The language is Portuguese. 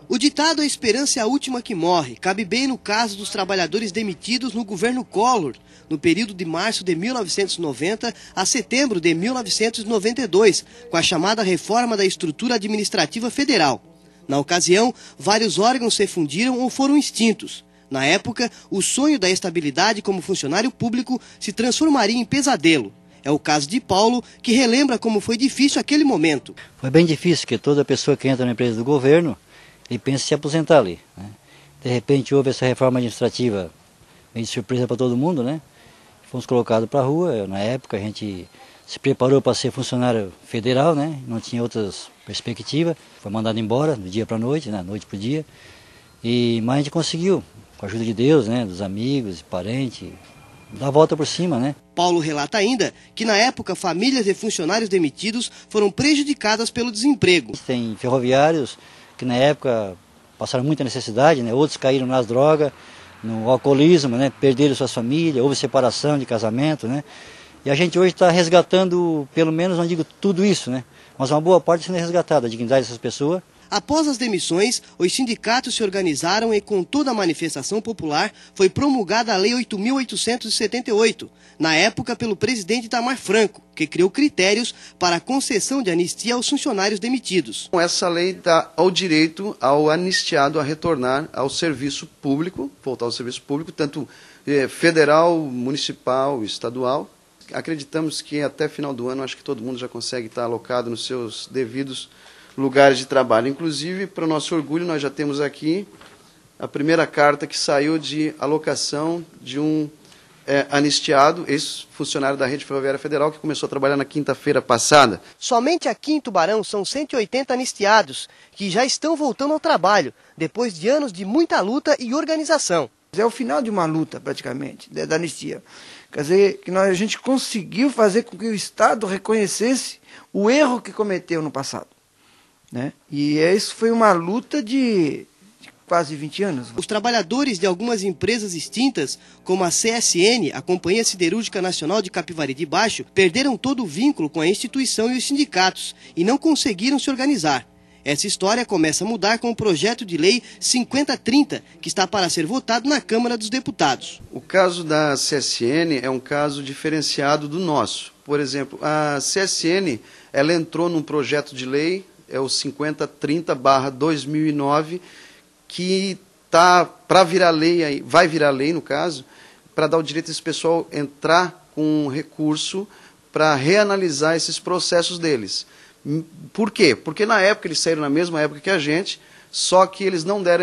O ditado "a esperança é a última que morre" cabe bem no caso dos trabalhadores demitidos no governo Collor, no período de março de 1990 a setembro de 1992, com a chamada reforma da estrutura administrativa federal. Na ocasião, vários órgãos se fundiram ou foram extintos. Na época, o sonho da estabilidade como funcionário público se transformaria em pesadelo. É o caso de Paulo, que relembra como foi difícil aquele momento. Foi bem difícil, porque toda pessoa que entra na empresa do governo, ele pensa em se aposentar ali, né? De repente houve essa reforma administrativa, meio de surpresa para todo mundo, né? Fomos colocados para a rua. Na época a gente se preparou para ser funcionário federal, né? Não tinha outras perspectivas. Foi mandado embora do dia para a noite, né? Noite para o dia. Mas a gente conseguiu, com a ajuda de Deus, né? Dos amigos, parentes, dar a volta por cima, né? Paulo relata ainda que na época famílias de funcionários demitidos foram prejudicadas pelo desemprego. Tem ferroviários que na época passaram muita necessidade, né? Outros caíram nas drogas, no alcoolismo, né? Perderam suas famílias, houve separação de casamento, né? E a gente hoje está resgatando, pelo menos, não digo tudo isso, né? Mas uma boa parte sendo resgatada, a dignidade dessas pessoas. Após as demissões, os sindicatos se organizaram e, com toda a manifestação popular, foi promulgada a Lei 8.878, na época pelo presidente Itamar Franco, que criou critérios para a concessão de anistia aos funcionários demitidos. Essa lei dá o direito ao anistiado a retornar ao serviço público, voltar ao serviço público, tanto federal, municipal, estadual. Acreditamos que até final do ano, acho que todo mundo já consegue estar alocado nos seus devidos lugares de trabalho. Inclusive, para o nosso orgulho, nós já temos aqui a primeira carta que saiu de alocação de um anistiado, ex-funcionário da Rede Ferroviária Federal, que começou a trabalhar na quinta-feira passada. Somente aqui em Tubarão são 180 anistiados, que já estão voltando ao trabalho, depois de anos de muita luta e organização. É o final de uma luta, praticamente, da anistia. Quer dizer, que a gente conseguiu fazer com que o Estado reconhecesse o erro que cometeu no passado, né? E isso foi uma luta de quase 20 anos. Os trabalhadores de algumas empresas extintas, como a CSN, a Companhia Siderúrgica Nacional de Capivari de Baixo, perderam todo o vínculo com a instituição e os sindicatos e não conseguiram se organizar. Essa história começa a mudar com o projeto de lei 5030, que está para ser votado na Câmara dos Deputados. O caso da CSN é um caso diferenciado do nosso. Por exemplo, a CSN ela entrou num projeto de lei, é o 5030/2009, que tá para virar lei, vai virar lei no caso, para dar o direito a esse pessoal entrar com um recurso para reanalisar esses processos deles. Por quê? Porque na época eles saíram na mesma época que a gente, só que eles não deram